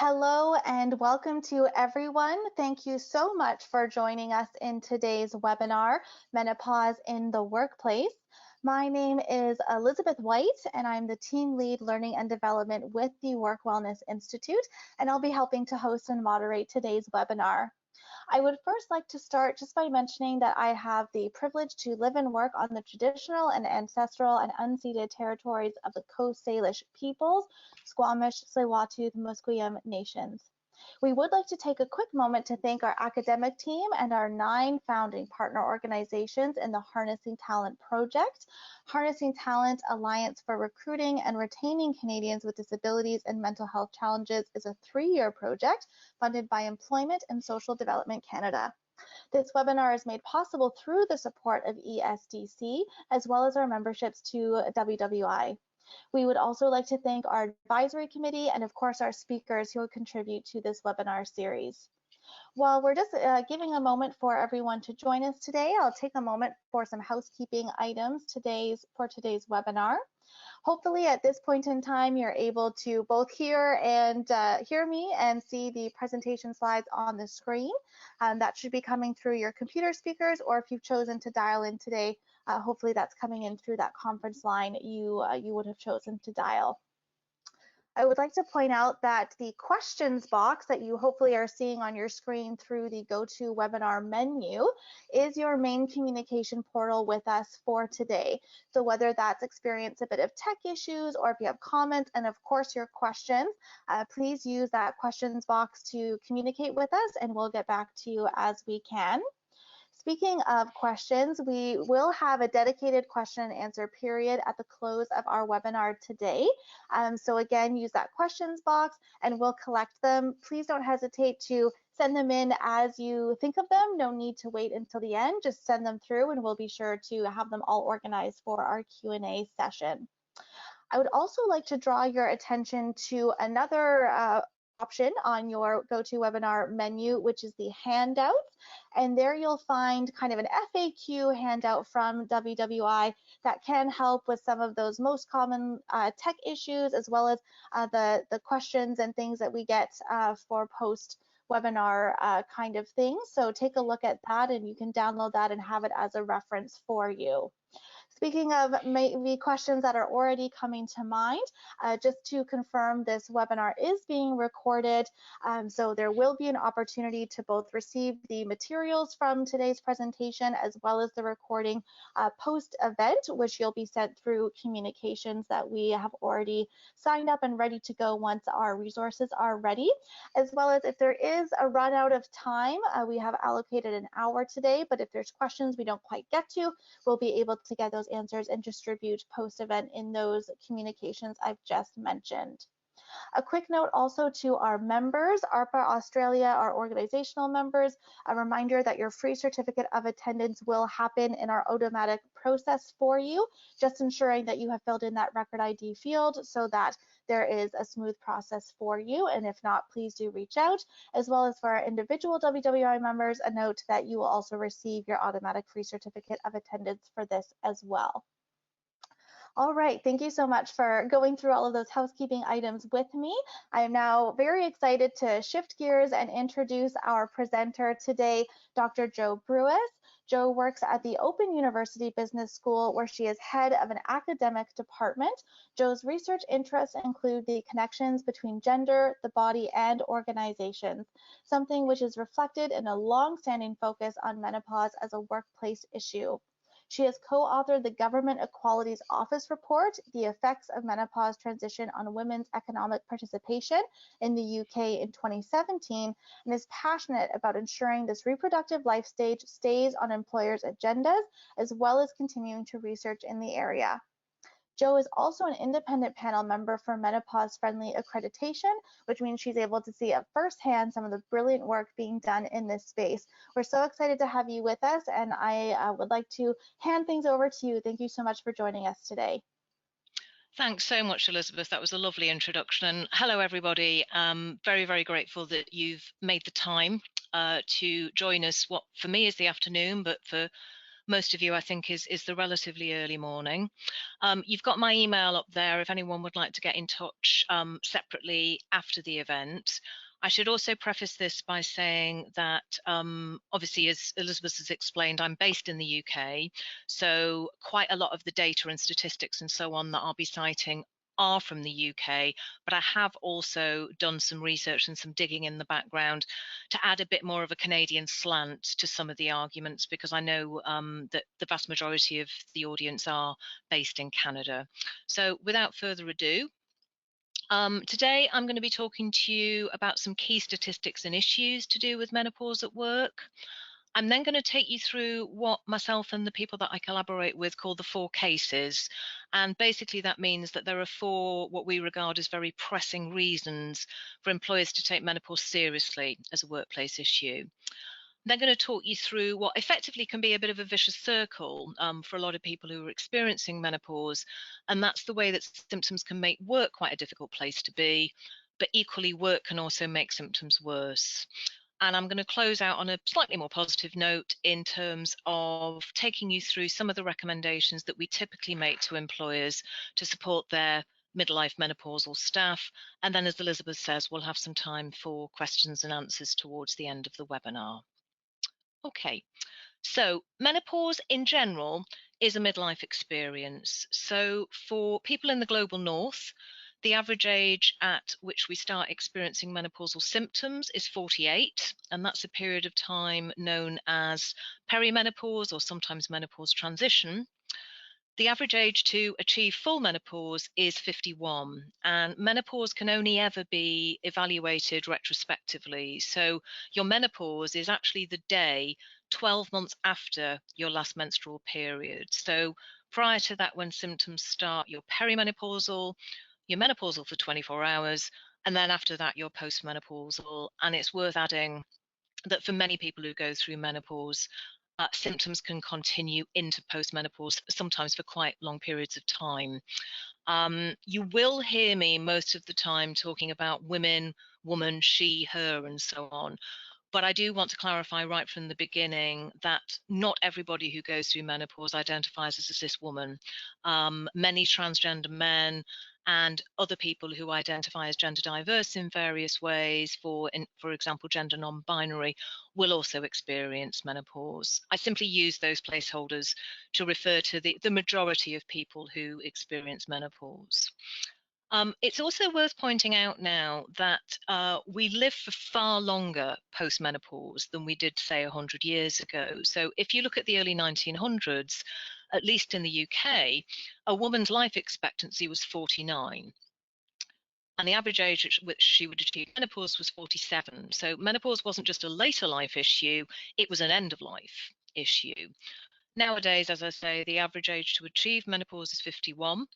Hello and welcome to everyone. Thank you so much for joining us in today's webinar, Menopause in the Workplace. My name is Elizabeth White and I'm the Team Lead Learning and Development with the Work Wellness Institute, and I'll be helping to host and moderate today's webinar. I would first like to start just by mentioning that I have the privilege to live and work on the traditional and ancestral and unceded territories of the Coast Salish peoples, Squamish, Tsleil-Waututh, Musqueam nations. We would like to take a quick moment to thank our academic team and our 9 founding partner organizations in the Harnessing Talent Project. Harnessing Talent Alliance for Recruiting and Retaining Canadians with Disabilities and Mental Health Challenges is a 3-year project funded by Employment and Social Development Canada. This webinar is made possible through the support of ESDC, as well as our memberships to WWI. We would also like to thank our advisory committee and of course our speakers who will contribute to this webinar series. While we're just giving a moment for everyone to join us today, I'll take a moment for some housekeeping items for today's webinar. Hopefully at this point in time, you're able to both hear me and see the presentation slides on the screen. That should be coming through your computer speakers, or if you've chosen to dial in today, hopefully that's coming in through that conference line you would have chosen to dial. I would like to point out that the questions box that you hopefully are seeing on your screen through the GoToWebinar menu is your main communication portal with us for today. So whether that's experience a bit of tech issues or if you have comments and of course your questions, please use that questions box to communicate with us and we'll get back to you as we can. Speaking of questions, we will have a dedicated question and answer period at the close of our webinar today. So again, use that questions box and we'll collect them. Please don't hesitate to send them in as you think of them. No need to wait until the end. Just send them through and we'll be sure to have them all organized for our Q&A session. I would also like to draw your attention to another option on your GoToWebinar menu, which is the handouts. And there you'll find kind of an FAQ handout from WWI that can help with some of those most common tech issues, as well as the questions and things that we get for post-webinar kind of things. So take a look at that and you can download that and have it as a reference for you. Speaking of maybe questions that are already coming to mind, just to confirm, this webinar is being recorded, so there will be an opportunity to both receive the materials from today's presentation as well as the recording post-event, which you'll be sent through communications that we have already signed up and ready to go once our resources are ready, as well as if there is a run out of time, we have allocated an hour today, but if there's questions we don't quite get to, we'll be able to get those answers and distribute post-event in those communications I've just mentioned. A quick note also to our members, ARPA Australia, our organizational members, a reminder that your free certificate of attendance will happen in our automatic process for you, just ensuring that you have filled in that record ID field so that there is a smooth process for you. And if not, please do reach out. As well as for our individual WWI members, a note that you will also receive your automatic free certificate of attendance for this as well. All right, thank you so much for going through all of those housekeeping items with me. I am now very excited to shift gears and introduce our presenter today, Dr. Jo Brewis. Jo works at the Open University Business School, where she is head of an academic department. Jo's research interests include the connections between gender, the body, and organizations, something which is reflected in a long-standing focus on menopause as a workplace issue. She has co-authored the Government Equalities Office report, The Effects of Menopause Transition on Women's Economic Participation in the UK in 2017, and is passionate about ensuring this reproductive life stage stays on employers' agendas, as well as continuing to research in the area. Jo is also an independent panel member for menopause-friendly accreditation, which means she's able to see at firsthand some of the brilliant work being done in this space. We're so excited to have you with us, and I would like to hand things over to you. Thank you so much for joining us today. Thanks so much, Elizabeth. That was a lovely introduction. And hello, everybody. Very, very grateful that you've made the time to join us, what for me is the afternoon, but for most of you, I think, is the relatively early morning. You've got my email up there if anyone would like to get in touch separately after the event. I should also preface this by saying that obviously, as Elizabeth has explained, I'm based in the UK, so quite a lot of the data and statistics and so on that I'll be citing are from the UK, but I have also done some research and some digging in the background to add a bit more of a Canadian slant to some of the arguments, because I know that the vast majority of the audience are based in Canada. So without further ado, today I'm going to be talking to you about some key statistics and issues to do with menopause at work. I'm then going to take you through what myself and the people that I collaborate with call the 4 cases. And basically that means that there are 4 what we regard as very pressing reasons for employers to take menopause seriously as a workplace issue. They're going to talk you through what effectively can be a bit of a vicious circle for a lot of people who are experiencing menopause. And that's the way that symptoms can make work quite a difficult place to be, but equally work can also make symptoms worse. And I'm going to close out on a slightly more positive note in terms of taking you through some of the recommendations that we typically make to employers to support their midlife menopausal staff. And then, as Elizabeth says, we'll have some time for questions and answers towards the end of the webinar. Okay, so menopause in general is a midlife experience. So for people in the global north, the average age at which we start experiencing menopausal symptoms is 48, and that's a period of time known as perimenopause or sometimes menopause transition. The average age to achieve full menopause is 51, and menopause can only ever be evaluated retrospectively. So your menopause is actually the day 12 months after your last menstrual period. So prior to that, when symptoms start, you're perimenopausal, you're menopausal for 24 hours, and then after that, you're postmenopausal. And it's worth adding that for many people who go through menopause, symptoms can continue into postmenopause, sometimes for quite long periods of time. You will hear me most of the time talking about women, woman, she, her, and so on. But I do want to clarify right from the beginning that not everybody who goes through menopause identifies as a cis woman. Many transgender men and other people who identify as gender diverse in various ways, for example, gender non-binary, will also experience menopause. I simply use those placeholders to refer to the majority of people who experience menopause. It's also worth pointing out now that we live for far longer post-menopause than we did, say, 100 years ago. So if you look at the early 1900s, at least in the UK, a woman's life expectancy was 49. And the average age at which she would achieve menopause was 47. So menopause wasn't just a later life issue, it was an end of life issue. Nowadays, as I say, the average age to achieve menopause is 51.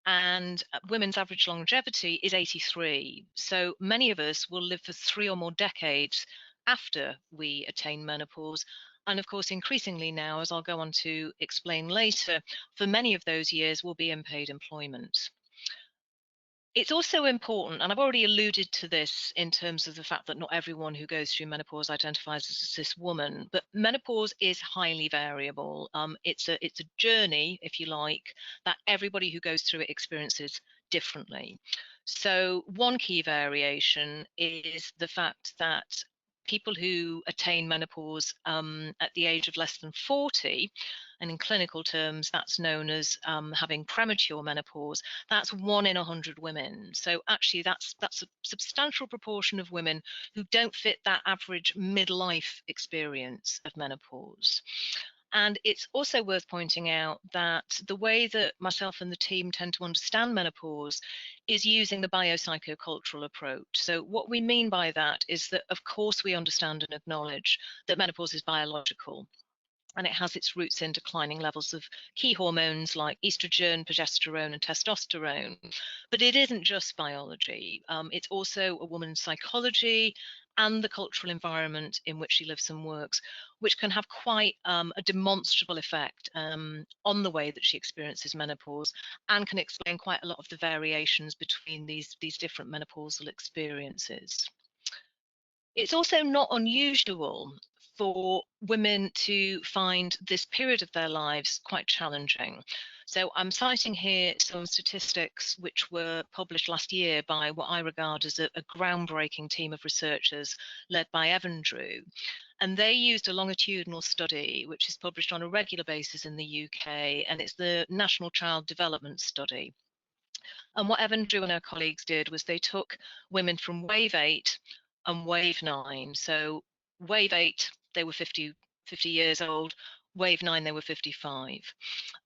And women's average longevity is 83. So many of us will live for 3 or more decades after we attain menopause. And of course, increasingly now, as I'll go on to explain later, for many of those years will be unpaid employment. It's also important, and I've already alluded to this in terms of the fact that not everyone who goes through menopause identifies as a cis woman, but menopause is highly variable. It's a journey, if you like, that everybody who goes through it experiences differently. So one key variation is the fact that people who attain menopause at the age of less than 40, and in clinical terms, that's known as having premature menopause. That's 1 in 100 women. So actually, that's a substantial proportion of women who don't fit that average midlife experience of menopause. And it's also worth pointing out that the way that myself and the team tend to understand menopause is using the biopsychocultural approach. So what we mean by that is that, of course, we understand and acknowledge that menopause is biological, and it has its roots in declining levels of key hormones like estrogen, progesterone, and testosterone. But it isn't just biology. It's also a woman's psychology and the cultural environment in which she lives and works, which can have quite a demonstrable effect on the way that she experiences menopause, and can explain quite a lot of the variations between these different menopausal experiences. It's also not unusual for women to find this period of their lives quite challenging. So I'm citing here some statistics which were published last year by what I regard as a groundbreaking team of researchers led by Evan Drew. And they used a longitudinal study which is published on a regular basis in the UK, and it's the National Child Development Study. And what Evan Drew and her colleagues did was they took women from wave 8 and wave 9. So wave 8, they were 50 years old. Wave 9, they were 55.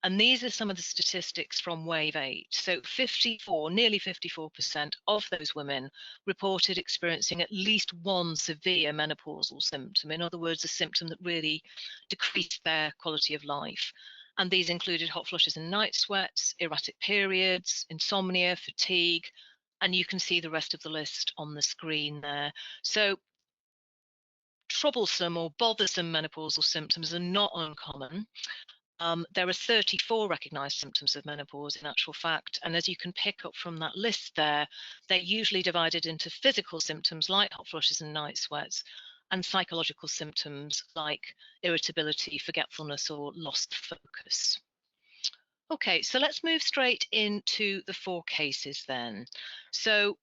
And these are some of the statistics from wave 8. So nearly 54% of those women reported experiencing at least one severe menopausal symptom. In other words, a symptom that really decreased their quality of life. And these included hot flushes and night sweats, erratic periods, insomnia, fatigue, and you can see the rest of the list on the screen there. So troublesome or bothersome menopausal symptoms are not uncommon. There are 34 recognised symptoms of menopause in actual fact, and as you can pick up from that list there, they're usually divided into physical symptoms like hot flushes and night sweats, and psychological symptoms like irritability, forgetfulness, or lost focus. Okay, so let's move straight into the 4 cases then. So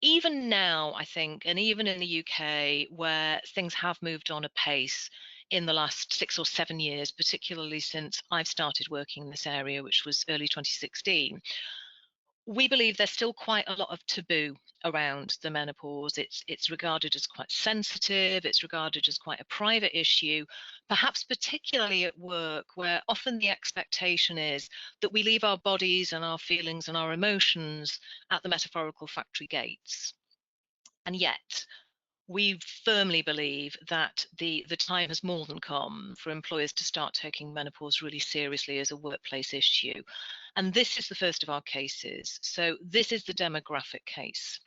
even now, I think, and even in the UK, where things have moved on apace in the last 6 or 7 years, particularly since I've started working in this area, which was early 2016, we believe there's still quite a lot of taboo around the menopause. It's regarded as quite sensitive, it's regarded as quite a private issue, perhaps particularly at work, where often the expectation is that we leave our bodies and our feelings and our emotions at the metaphorical factory gates. And yet, we firmly believe that the time has more than come for employers to start taking menopause really seriously as a workplace issue. And this is the first of our cases. So this is the demographic case.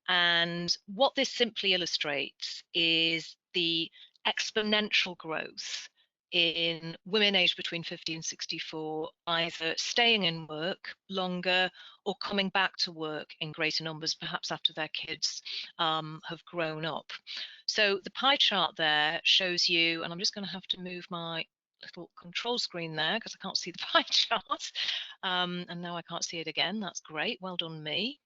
And what this simply illustrates is the exponential growth in women aged between 50 and 64, either staying in work longer or coming back to work in greater numbers, perhaps after their kids have grown up. So the pie chart there shows you, and I'm just going to have to move my little control screen there because I can't see the pie chart. And now I can't see it again. That's great. Well done, me.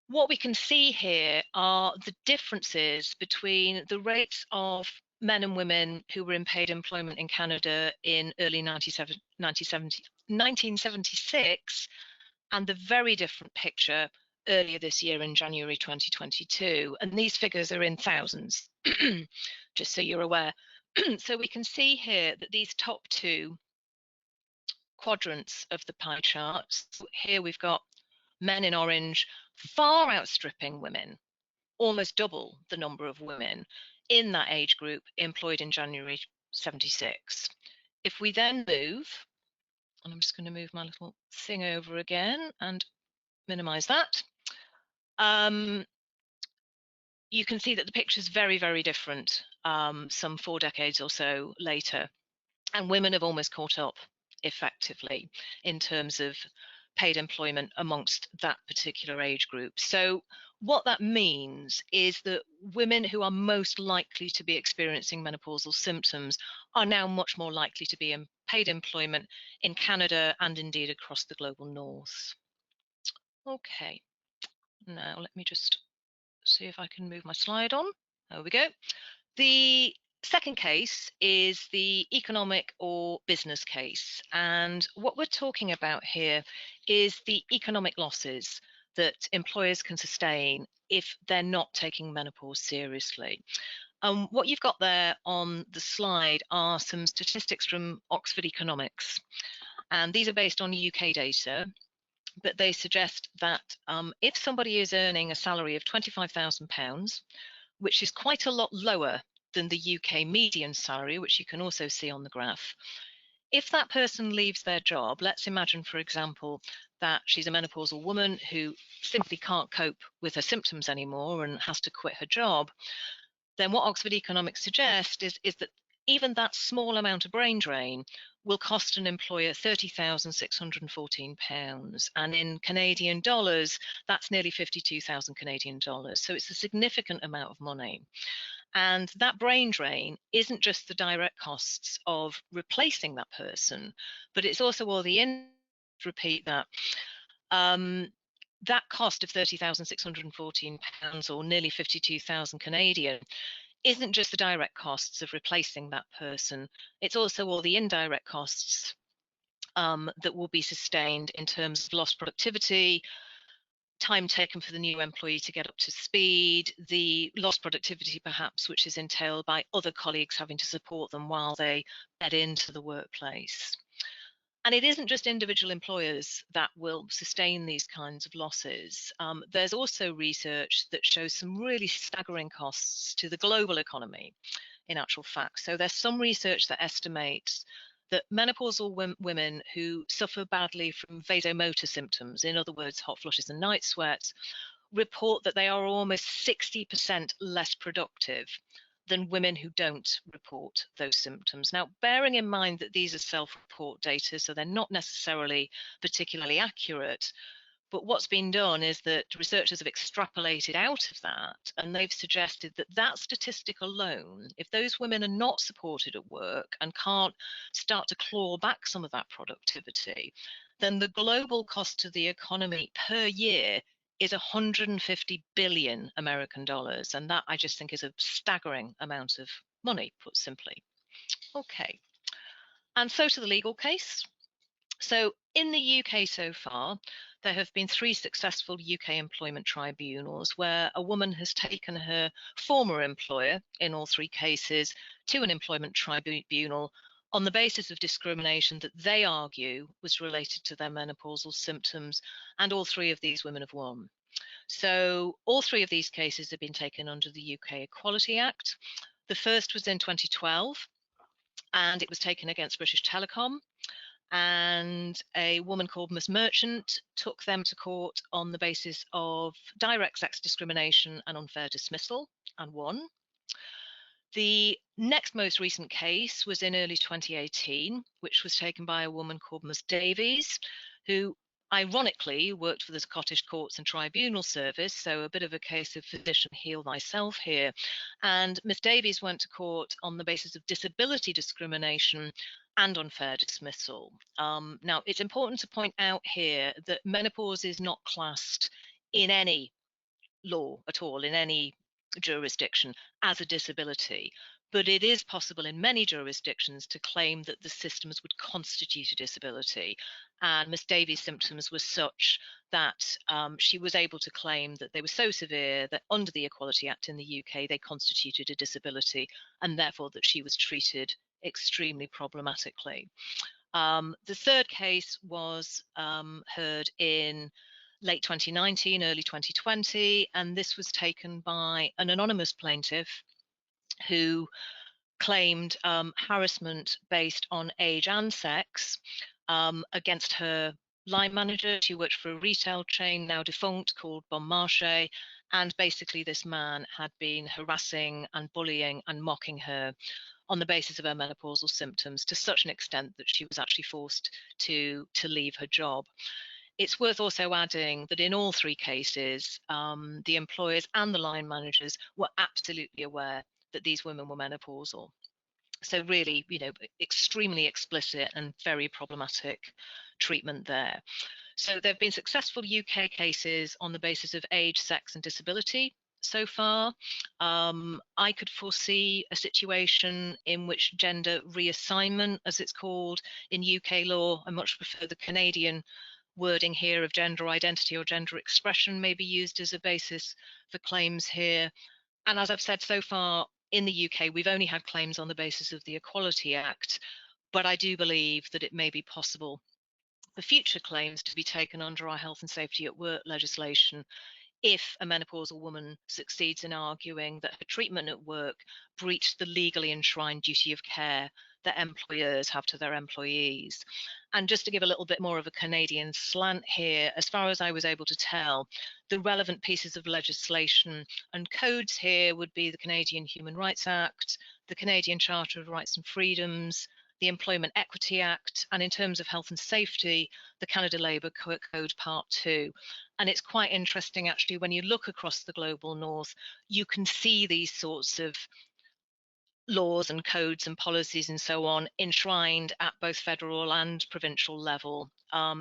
What we can see here are the differences between the rates of men and women who were in paid employment in Canada in early 1976 and the very different picture earlier this year in January 2022. And these figures are in thousands, just so you're aware. So we can see here that these top 2 quadrants of the pie charts, here we've got men in orange far outstripping women, almost double the number of women in that age group employed in January 76. If we then move, and I'm just going to move my little thing over again and minimize that, you can see that the picture is very, very different some 4 decades or so later. And women have almost caught up effectively in terms of paid employment amongst that particular age group. So what that means is that women who are most likely to be experiencing menopausal symptoms are now much more likely to be in paid employment in Canada and indeed across the global north. Okay, now let me just see if I can move my slide on. There we go. The second case is the economic or business case. And what we're talking about here is the economic losses that employers can sustain if they're not taking menopause seriously. What you've got there on the slide are some statistics from Oxford Economics. And these are based on UK data, but they suggest that if somebody is earning a salary of £25,000, which is quite a lot lower than the UK median salary, which you can also see on the graph. If that person leaves their job, let's imagine, for example, that she's a menopausal woman who simply can't cope with her symptoms anymore and has to quit her job, then what Oxford Economics suggests is that even that small amount of brain drain will cost an employer £30,614. And in Canadian dollars, that's nearly 52,000 Canadian dollars. So it's a significant amount of money. And that brain drain isn't just the direct costs of replacing that person, but it's also all the repeat that. That cost of £30,614 or nearly 52,000 Canadian isn't just the direct costs of replacing that person, it's also all the indirect costs that will be sustained in terms of lost productivity, time taken for the new employee to get up to speed, the lost productivity perhaps which is entailed by other colleagues having to support them while they get into the workplace. And it isn't just individual employers that will sustain these kinds of losses. There's also research that shows some really staggering costs to the global economy, in actual fact. So there's some research that estimates that menopausal women who suffer badly from vasomotor symptoms, in other words, hot flushes and night sweats, report that they are almost 60% less productive than women who don't report those symptoms. Now, bearing in mind that these are self-report data, so they're not necessarily particularly accurate, but what's been done is that researchers have extrapolated out of that, and they've suggested that that statistic alone, if those women are not supported at work and can't start to claw back some of that productivity, then the global cost to the economy per year is 150 billion American dollars. And that I just think is a staggering amount of money, put simply. Okay. And so to the legal case. So in the UK so far, there have been 3 successful UK employment tribunals where a woman has taken her former employer, in all 3 cases, to an employment tribunal on the basis of discrimination that they argue was related to their menopausal symptoms, and all 3 of these women have won. So all 3 of these cases have been taken under the UK Equality Act. The first was in 2012, and it was taken against British Telecom. And a woman called Miss Merchant took them to court on the basis of direct sex discrimination and unfair dismissal and won. The next most recent case was in early 2018, which was taken by a woman called Miss Davies, who ironically worked for the Scottish Courts and Tribunal Service, so a bit of a case of physician heal thyself here. And Miss Davies went to court on the basis of disability discrimination and unfair dismissal. Now, it's important to point out here that menopause is not classed in any law at all, in any jurisdiction, as a disability. But it is possible in many jurisdictions to claim that the systems would constitute a disability. And Miss Davies' symptoms were such that she was able to claim that they were so severe that under the Equality Act in the UK, they constituted a disability, and therefore that she was treated extremely problematically. The third case was heard in late 2019, early 2020, and this was taken by an anonymous plaintiff who claimed harassment based on age and sex against her line manager. She worked for a retail chain, now defunct, called Bon Marché, and basically this man had been harassing and bullying and mocking her on the basis of her menopausal symptoms to such an extent that she was actually forced to leave her job. It's worth also adding that in all 3 cases, the employers and the line managers were absolutely aware that these women were menopausal. So really, extremely explicit and very problematic treatment there. So there have been successful UK cases on the basis of age, sex and disability so far. I could foresee a situation in which gender reassignment, as it's called in UK law, I much prefer the Canadian wording here of gender identity or gender expression, may be used as a basis for claims here. And as I've said, so far in the UK, we've only had claims on the basis of the Equality Act, but I do believe that it may be possible for future claims to be taken under our health and safety at work legislation if a menopausal woman succeeds in arguing that her treatment at work breached the legally enshrined duty of care that employers have to their employees. And just to give a little bit more of a Canadian slant here, as far as I was able to tell, the relevant pieces of legislation and codes here would be the Canadian Human Rights Act, the Canadian Charter of Rights and Freedoms, the Employment Equity Act, and in terms of health and safety, the Canada Labour Code Part 2. And it's quite interesting, actually, when you look across the global north, you can see these sorts of laws and codes and policies and so on enshrined at both federal and provincial level.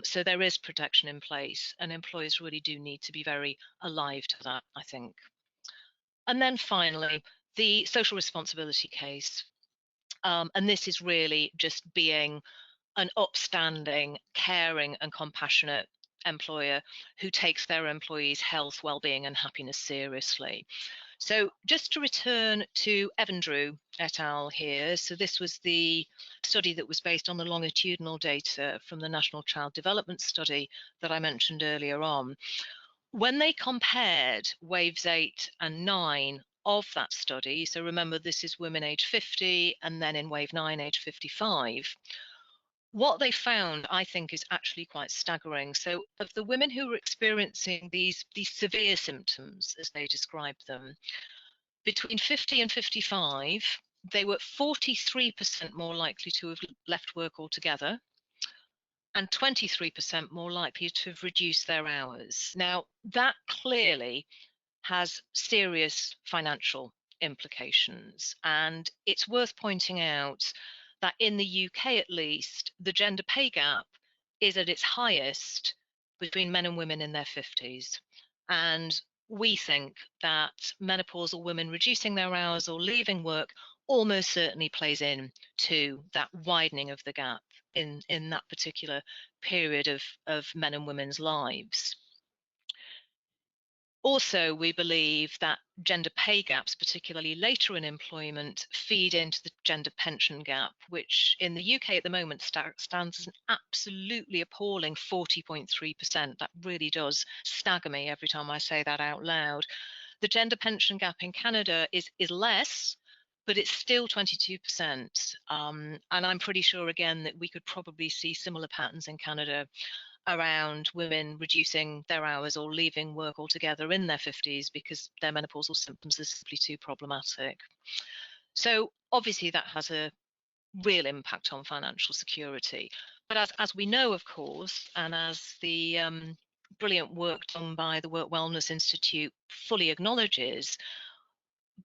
So there is protection in place, and employers really do need to be very alive to that, I think. And then finally, the social responsibility case. And this is really just being an upstanding, caring and compassionate employer who takes their employees' health, well-being and happiness seriously. So just to return to Evandrew et al. Here, so this was the study that was based on the longitudinal data from the National Child Development Study that I mentioned earlier on. When they compared waves 8 and 9 of that study, so remember this is women age 50 and then in wave 9 age 55, what they found, I think, is actually quite staggering. So of the women who were experiencing these severe symptoms, as they described them, between 50 and 55, they were 43% more likely to have left work altogether and 23% more likely to have reduced their hours. Now, that clearly has serious financial implications. And it's worth pointing out that in the UK, at least, the gender pay gap is at its highest between men and women in their 50s. And we think that menopausal women reducing their hours or leaving work almost certainly plays in to that widening of the gap in that particular period of men and women's lives. Also, we believe that gender pay gaps, particularly later in employment, feed into the gender pension gap, which in the UK at the moment stands as an absolutely appalling 40.3%. That really does stagger me every time I say that out loud. The gender pension gap in Canada is less, but it's still 22%. And I'm pretty sure, again, that we could probably see similar patterns in Canada around women reducing their hours or leaving work altogether in their 50s because their menopausal symptoms are simply too problematic. So obviously that has a real impact on financial security. But as we know, of course, and as the brilliant work done by the Work Wellness Institute fully acknowledges,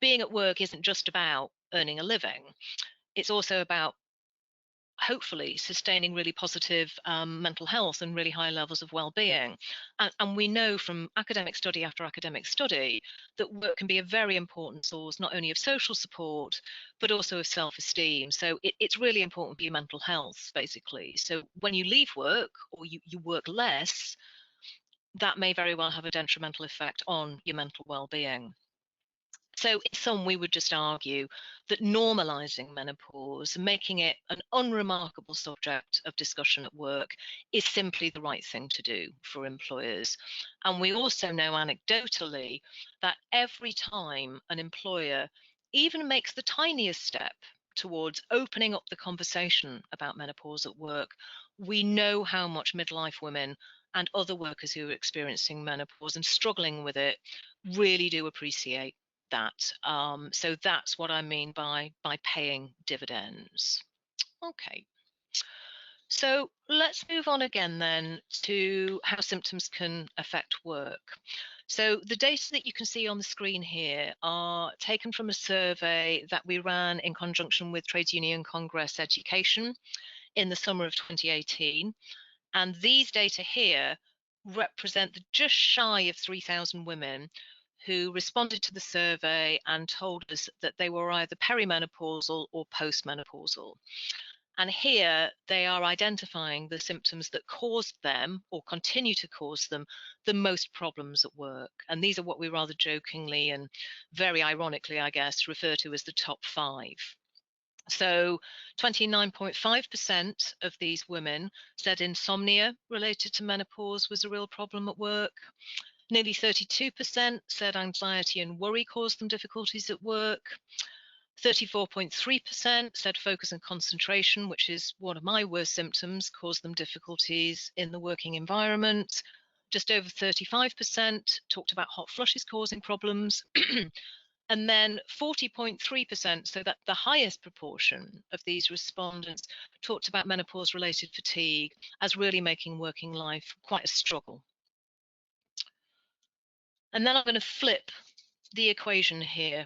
being at work isn't just about earning a living. It's also about hopefully sustaining really positive mental health and really high levels of well-being. And we know from academic study after academic study that work can be a very important source not only of social support but also of self-esteem. So it's really important for your mental health, basically. So when you leave work or you work less, that may very well have a detrimental effect on your mental well-being. So in sum, we would just argue that normalising menopause, making it an unremarkable subject of discussion at work, is simply the right thing to do for employers. And we also know anecdotally that every time an employer even makes the tiniest step towards opening up the conversation about menopause at work, we know how much midlife women and other workers who are experiencing menopause and struggling with it really do appreciate that. So that's what I mean by paying dividends. Okay. So let's move on again then to how symptoms can affect work. So the data that you can see on the screen here are taken from a survey that we ran in conjunction with Trades Union Congress Education in the summer of 2018. And these data here represent the just shy of 3,000 women who responded to the survey and told us that they were either perimenopausal or postmenopausal. And here they are identifying the symptoms that caused them or continue to cause them the most problems at work. And these are what we rather jokingly and very ironically, I guess, refer to as the top 5. So 29.5% of these women said insomnia related to menopause was a real problem at work. Nearly 32% said anxiety and worry caused them difficulties at work. 34.3% said focus and concentration, which is one of my worst symptoms, caused them difficulties in the working environment. Just over 35% talked about hot flushes causing problems. And then 40.3%, so that the highest proportion of these respondents talked about menopause-related fatigue as really making working life quite a struggle. And then I'm going to flip the equation here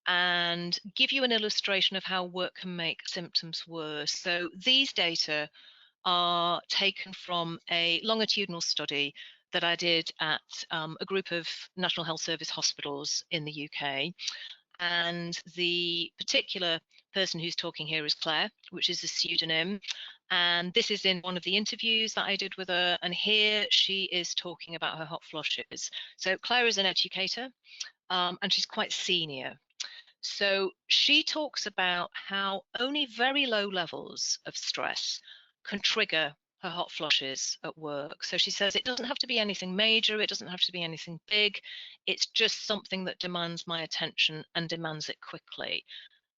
and give you an illustration of how work can make symptoms worse. So these data are taken from a longitudinal study that I did at a group of National Health Service hospitals in the UK. And the particular person who's talking here is Claire, which is a pseudonym. And this is in one of the interviews that I did with her. And here she is talking about her hot flushes. So Claire is an educator, and she's quite senior. So she talks about how only very low levels of stress can trigger her hot flushes at work. So she says it doesn't have to be anything major, it doesn't have to be anything big. It's just something that demands my attention and demands it quickly.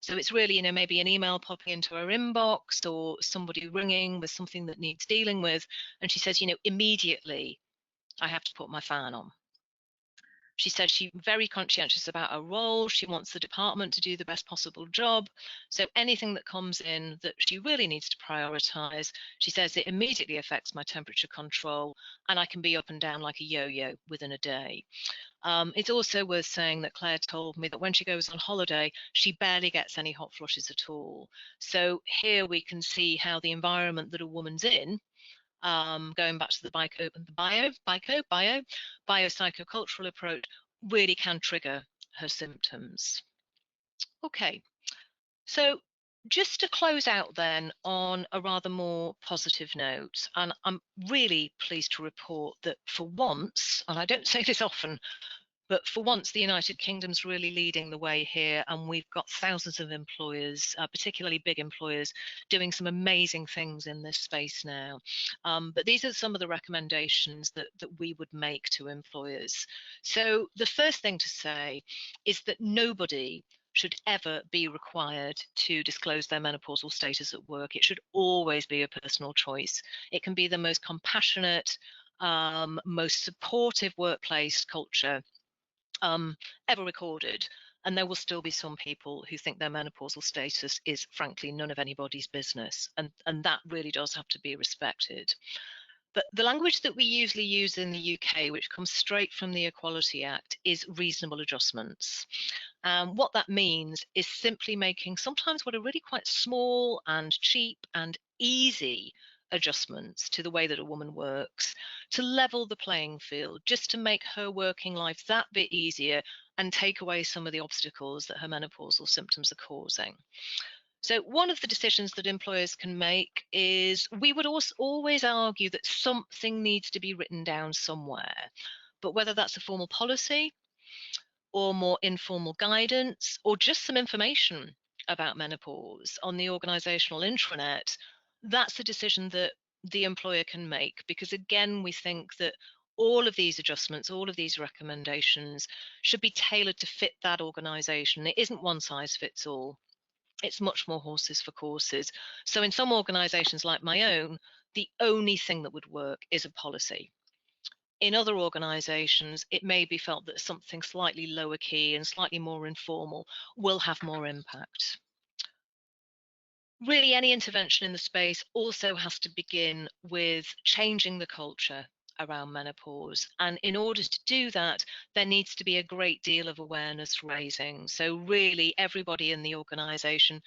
So it's really, maybe an email popping into her inbox or somebody ringing with something that needs dealing with. And she says, immediately I have to put my fan on. She said she's very conscientious about her role. She wants the department to do the best possible job. So anything that comes in that she really needs to prioritise, she says it immediately affects my temperature control and I can be up and down like a yo-yo within a day. It's also worth saying that Claire told me that when she goes on holiday, she barely gets any hot flushes at all. So here we can see how the environment that a woman's in, going back to the biopsychocultural approach, really can trigger her symptoms. Okay, so just to close out then on a rather more positive note, and I'm really pleased to report that for once, and I don't say this often, but for once, the United Kingdom's really leading the way here, and we've got thousands of employers, particularly big employers, doing some amazing things in this space now. But these are some of the recommendations that we would make to employers. So the first thing to say is that nobody should ever be required to disclose their menopausal status at work. It should always be a personal choice. It can be the most compassionate, most supportive workplace culture ever recorded, and there will still be some people who think their menopausal status is frankly none of anybody's business, and that really does have to be respected. But the language that we usually use in the UK, which comes straight from the Equality Act, is reasonable adjustments. What that means is simply making sometimes what are really quite small and cheap and easy adjustments to the way that a woman works to level the playing field, just to make her working life that bit easier and take away some of the obstacles that her menopausal symptoms are causing. So one of the decisions that employers can make is, we would also always argue that something needs to be written down somewhere, but whether that's a formal policy or more informal guidance or just some information about menopause on the organizational intranet, that's a decision that the employer can make, because again, we think that all of these adjustments, all of these recommendations should be tailored to fit that organization. It isn't one size fits all. It's much more horses for courses. So in some organizations like my own, the only thing that would work is a policy. In other organizations, it may be felt that something slightly lower key and slightly more informal will have more impact. Really, any intervention in the space also has to begin with changing the culture around menopause. And in order to do that, there needs to be a great deal of awareness raising. So really, everybody in the organization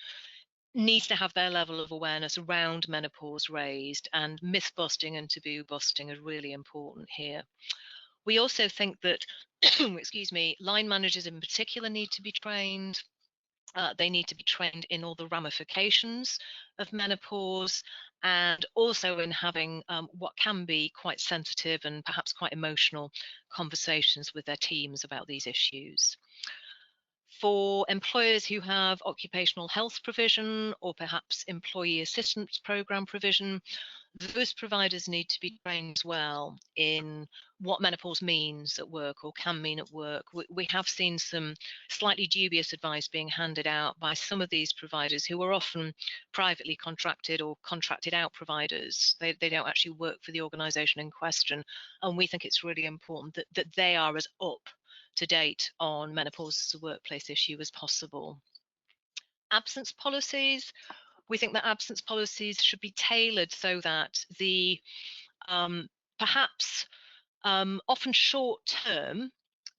needs to have their level of awareness around menopause raised, and myth busting and taboo busting are really important here. We also think that, excuse me, line managers in particular need to be trained. They need to be trained in all the ramifications of menopause, and also in having what can be quite sensitive and perhaps quite emotional conversations with their teams about these issues. For employers who have occupational health provision or perhaps employee assistance program provision, those providers need to be trained as well in what menopause means at work or can mean at work. We have seen some slightly dubious advice being handed out by some of these providers, who are often privately contracted or contracted out providers. They don't actually work for the organisation in question. And we think it's really important that they are as up to date on menopause as a workplace issue as possible. Absence policies. We think that absence policies should be tailored so that the perhaps often short term,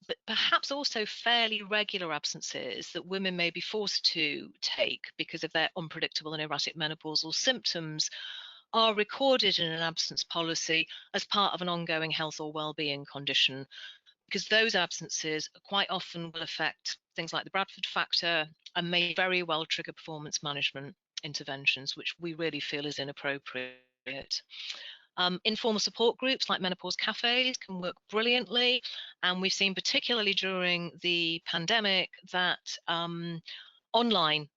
but perhaps also fairly regular absences that women may be forced to take because of their unpredictable and erratic menopausal symptoms are recorded in an absence policy as part of an ongoing health or well-being condition, because those absences quite often will affect things like the Bradford factor and may very well trigger performance management interventions, which we really feel is inappropriate. Informal support groups like menopause cafes can work brilliantly, and we've seen particularly during the pandemic that online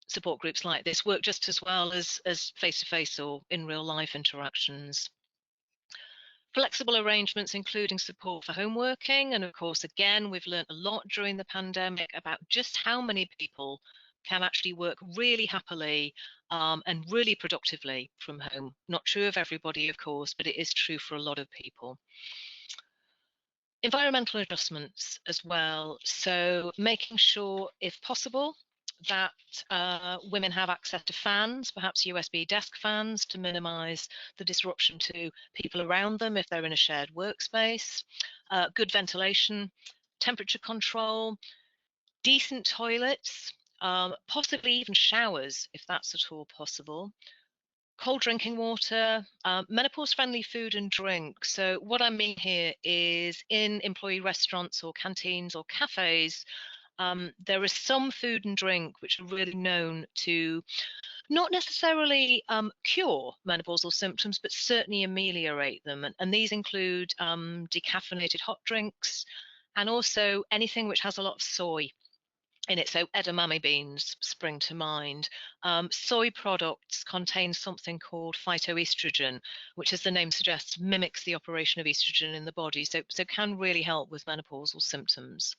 support groups like this work just as well as face-to-face or in real life interactions. Flexible arrangements, including support for home working. And of course, again, we've learned a lot during the pandemic about just how many people can actually work really happily and really productively from home. Not true of everybody, of course, but it is true for a lot of people. Environmental adjustments as well. So making sure, if possible, that women have access to fans, perhaps USB desk fans, to minimise the disruption to people around them if they're in a shared workspace, good ventilation, temperature control, decent toilets, possibly even showers if that's at all possible, cold drinking water, menopause-friendly food and drink. So what I mean here is in employee restaurants or canteens or cafes, there is some food and drink which are really known to not necessarily cure menopausal symptoms, but certainly ameliorate them. And these include decaffeinated hot drinks and also anything which has a lot of soy in it. So edamame beans spring to mind. Soy products contain something called phytoestrogen, which, as the name suggests, mimics the operation of estrogen in the body, so can really help with menopausal symptoms.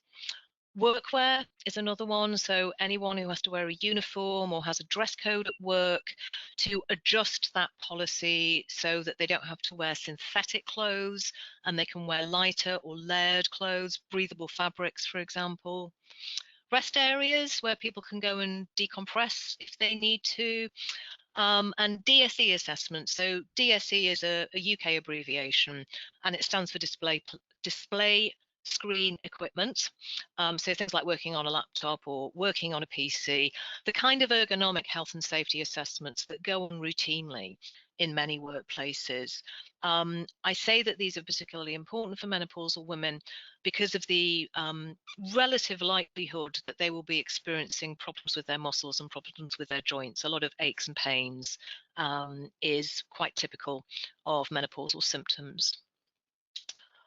Workwear is another one, so anyone who has to wear a uniform or has a dress code at work, to adjust that policy so that they don't have to wear synthetic clothes and they can wear lighter or layered clothes, breathable fabrics, for example. Rest areas where people can go and decompress if they need to, and DSE assessment. So DSE is a UK abbreviation, and it stands for display screen equipment. So things like working on a laptop or working on a PC, the kind of ergonomic health and safety assessments that go on routinely in many workplaces. I say that these are particularly important for menopausal women because of the relative likelihood that they will be experiencing problems with their muscles and problems with their joints. A lot of aches and pains is quite typical of menopausal symptoms.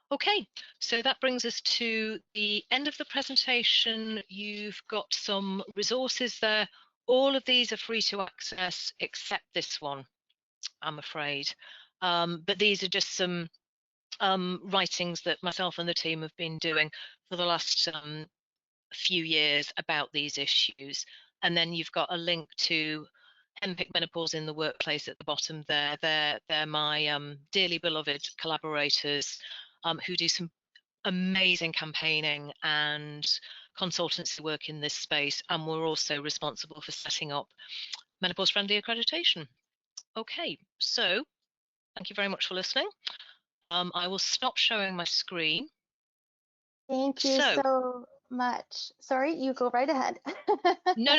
Okay, so that brings us to the end of the presentation. You've got some resources there. All of these are free to access except this one, I'm afraid. But these are just some writings that myself and the team have been doing for the last few years about these issues. And then you've got a link to Empi Menopause in the Workplace at the bottom there. They're my dearly beloved collaborators who do some amazing campaigning and consultancy work in this space, and we're also responsible for setting up menopause friendly accreditation. Okay, so thank you very much for listening. I will stop showing my screen. Thank you So so much. Sorry, you go right ahead. no,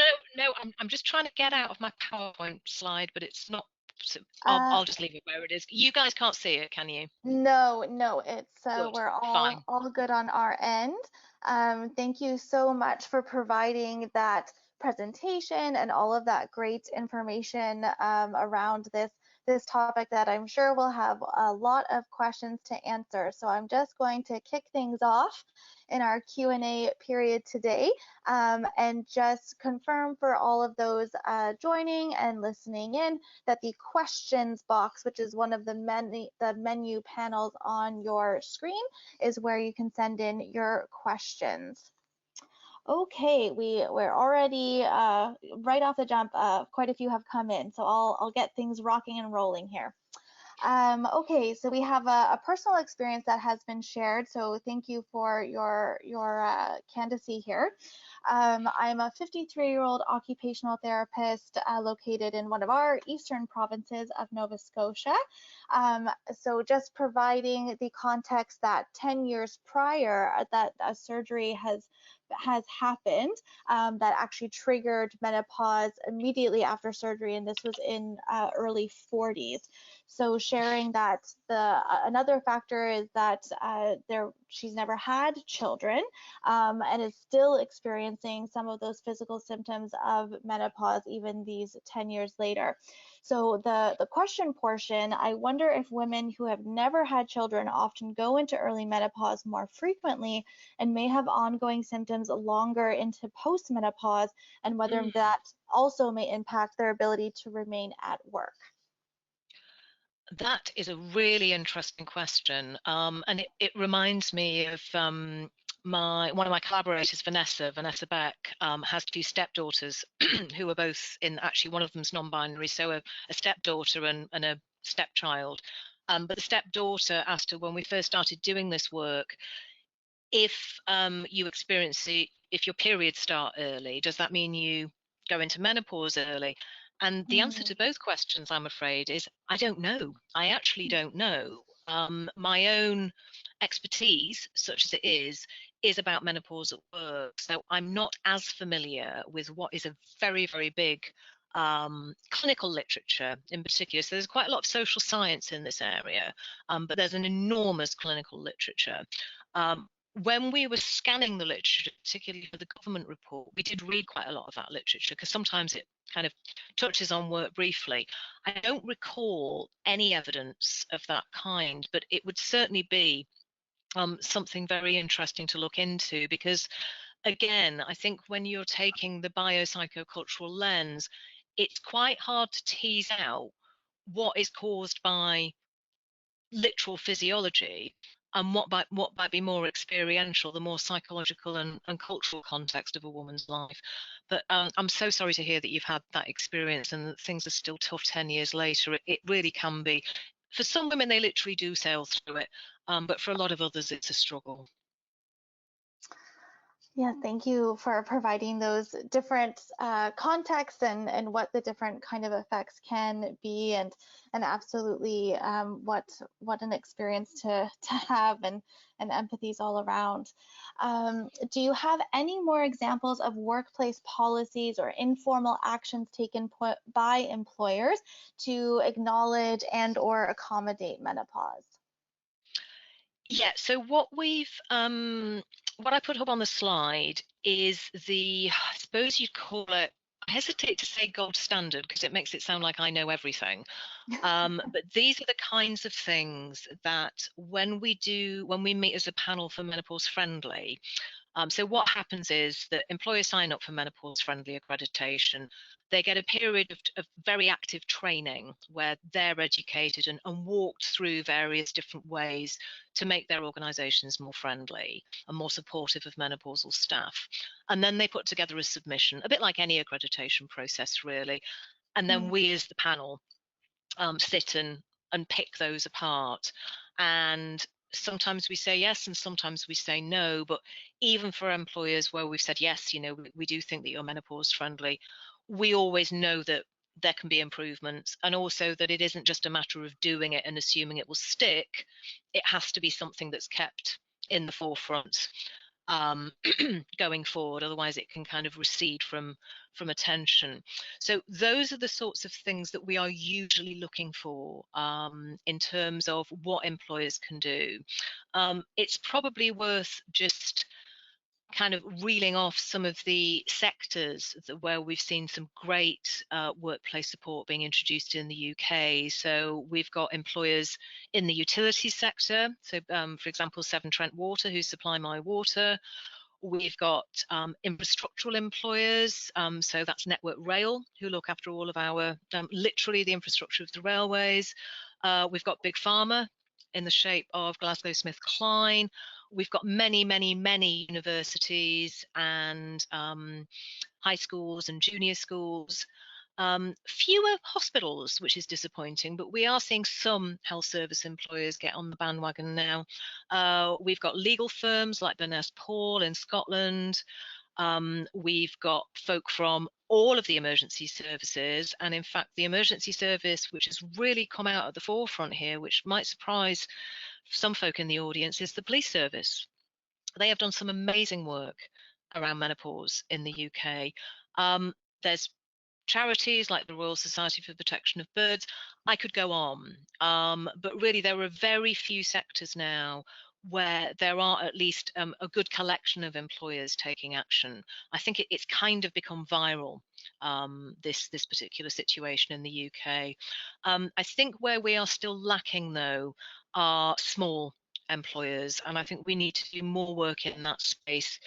I'm just trying to get out of my PowerPoint slide, but it's not. So Uh, I'll just leave it where it is. You guys can't see it, can you? no, it's Good, we're fine. all good on our end. Thank you so much for providing that presentation and all of that great information around this topic that I'm sure we'll have a lot of questions to answer. So I'm just going to kick things off in our Q&A period today and just confirm for all of those joining and listening in that the questions box, which is one of the menu panels on your screen, is where you can send in your questions. Okay, we're already right off the jump. Quite a few have come in, so I'll get things rocking and rolling here. Okay, so we have a personal experience that has been shared. So thank you for your candidacy here. I'm a 53-year-old occupational therapist located in one of our eastern provinces of Nova Scotia. So just providing the context that 10 years prior that a surgery has happened that actually triggered menopause immediately after surgery, and this was in early 40s. So sharing that another factor is that she's never had children and is still experiencing some of those physical symptoms of menopause even these 10 years later. So the question portion, I wonder if women who have never had children often go into early menopause more frequently and may have ongoing symptoms longer into postmenopause, and whether that also may impact their ability to remain at work. That is a really interesting question, and it reminds me of one of my collaborators, Vanessa Beck, has two stepdaughters who are both in, actually one of them's non-binary, so a stepdaughter and a stepchild. But the stepdaughter asked her when we first started doing this work, if you experience if your periods start early, does that mean you go into menopause early? And the answer to both questions, I'm afraid, is I don't know. I actually don't know. My own expertise, such as it is about menopause at work. So I'm not as familiar with what is a very, very big clinical literature in particular. So there's quite a lot of social science in this area, but there's an enormous clinical literature. When we were scanning the literature, particularly for the government report, we did read quite a lot of that literature because sometimes it kind of touches on work briefly. I don't recall any evidence of that kind, but it would certainly be something very interesting to look into because, again, I think when you're taking the biopsychocultural lens, it's quite hard to tease out what is caused by literal physiology and what might be more experiential, the more psychological and cultural context of a woman's life. But I'm so sorry to hear that you've had that experience and that things are still tough 10 years later. It really can be. For some women, they literally do sail through it, but for a lot of others, it's a struggle. Yeah, thank you for providing those different contexts and what the different kind of effects can be, and absolutely what an experience to have, and empathies all around. Do you have any more examples of workplace policies or informal actions taken by employers to acknowledge and or accommodate menopause? Yeah, so what I put up on the slide is I suppose you'd call it, I hesitate to say gold standard because it makes it sound like I know everything. But these are the kinds of things that when we meet as a panel for Menopause Friendly, so what happens is that employers sign up for menopause friendly accreditation. They get a period of very active training where they're educated and walked through various different ways to make their organizations more friendly and more supportive of menopausal staff. And then they put together a submission, a bit like any accreditation process, really. And then we as the panel sit and pick those apart. And sometimes we say yes and sometimes we say no, but even for employers where we've said yes, we do think that you're menopause friendly, we always know that there can be improvements, and also that it isn't just a matter of doing it and assuming it will stick. It has to be something that's kept in the forefront going forward, otherwise it can kind of recede from attention. So those are the sorts of things that we are usually looking for in terms of what employers can do. It's probably worth just kind of reeling off some of the sectors where we've seen some great workplace support being introduced in the UK. So we've got employers in the utility sector. So, for example, Severn Trent Water, who supply my water. We've got infrastructural employers, so that's Network Rail, who look after all of our, literally the infrastructure of the railways. We've got Big Pharma in the shape of GlaxoSmithKline. We've got many, many, many universities and high schools and junior schools. Fewer hospitals, which is disappointing, but we are seeing some health service employers get on the bandwagon now. We've got legal firms like Burness Paul in Scotland. We've got folk from all of the emergency services, and in fact, the emergency service, which has really come out at the forefront here, which might surprise some folk in the audience, is the police service. They have done some amazing work around menopause in the UK. There's charities like the Royal Society for the Protection of Birds. I could go on, but really there are very few sectors now where there are at least a good collection of employers taking action. I think it's kind of become viral, this particular situation in the UK. I think where we are still lacking, though, are small employers, and I think we need to do more work in that space,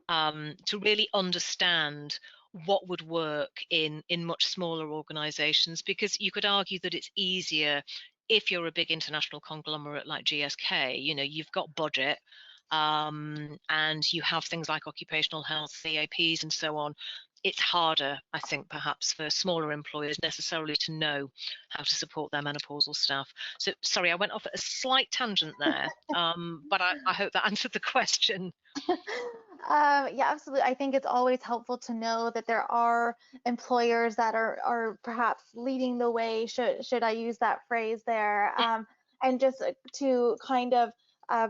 to really understand what would work in much smaller organizations, because you could argue that it's easier if you're a big international conglomerate like GSK. You've got budget, and you have things like occupational health, CAPs, and so on. It's harder, I think, perhaps for smaller employers necessarily to know how to support their menopausal staff. So sorry, I went off at a slight tangent there, but I hope that answered the question. Yeah, absolutely. I think it's always helpful to know that there are employers that are perhaps leading the way, should I use that phrase there? And just to kind of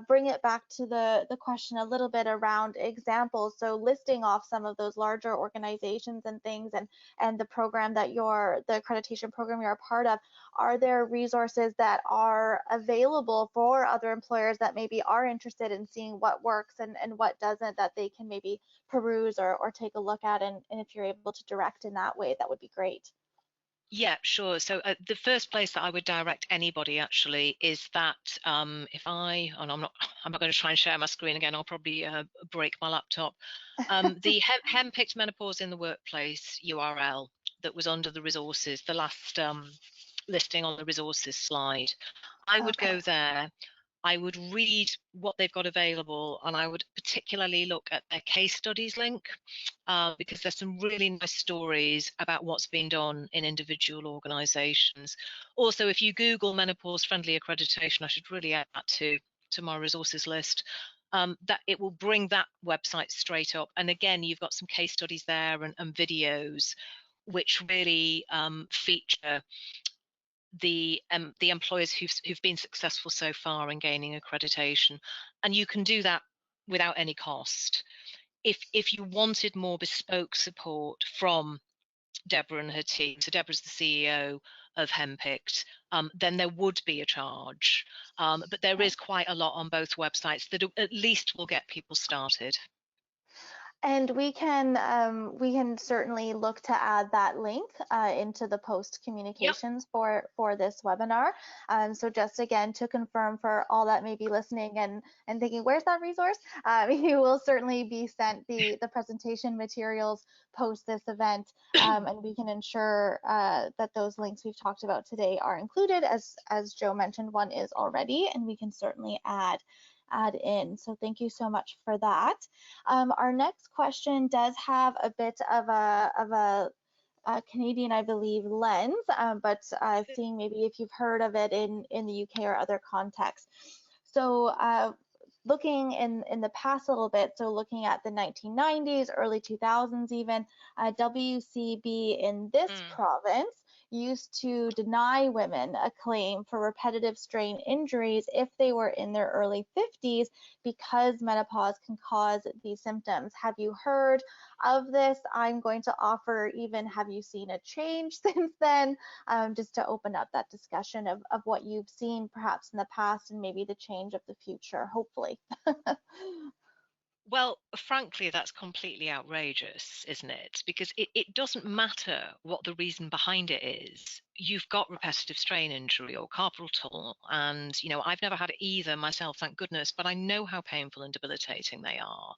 bring it back to the question a little bit around examples. So listing off some of those larger organizations and things, and the program that the accreditation program you're a part of, are there resources that are available for other employers that maybe are interested in seeing what works and what doesn't, that they can maybe peruse or take a look at? And if you're able to direct in that way, that would be great. Yeah, sure. So the first place that I would direct anybody actually is that, if and I'm not going to try and share my screen again. I'll probably break my laptop. The Handpicked Menopause in the Workplace URL that was under the resources, the last listing on the resources slide. I would Okay. go there. I would read what they've got available, and I would particularly look at their case studies link, because there's some really nice stories about what's been done in individual organisations. Also, if you Google menopause friendly accreditation, I should really add that to my resources list. That it will bring that website straight up, and again, you've got some case studies there and videos which really feature the employers who've been successful so far in gaining accreditation, and you can do that without any cost. If you wanted more bespoke support from Deborah and her team, so Deborah's the CEO of Hempicked, then there would be a charge, but there is quite a lot on both websites that at least will get people started. And we can certainly look to add that link into the post Yep. communications for this webinar. So just again to confirm for all that may be listening and thinking, where's that resource? You will certainly be sent the presentation materials post this event, and we can ensure that those links we've talked about today are included. As Joe mentioned, one is already, and we can certainly add in. So thank you so much for that. Our next question does have a bit of a Canadian, I believe, lens, but seeing maybe if you've heard of it in the UK or other contexts. So looking in the past a little bit, so looking at the 1990s, early 2000s even, WCB in this province used to deny women a claim for repetitive strain injuries if they were in their early 50s, because menopause can cause these symptoms. Have you heard of this? I'm going to offer, even, have you seen a change since then? Just to open up that discussion of what you've seen perhaps in the past and maybe the change of the future, hopefully. Well, frankly, that's completely outrageous, isn't it? Because it doesn't matter what the reason behind it is. You've got repetitive strain injury or carpal tunnel, and I've never had either myself, thank goodness, but I know how painful and debilitating they are.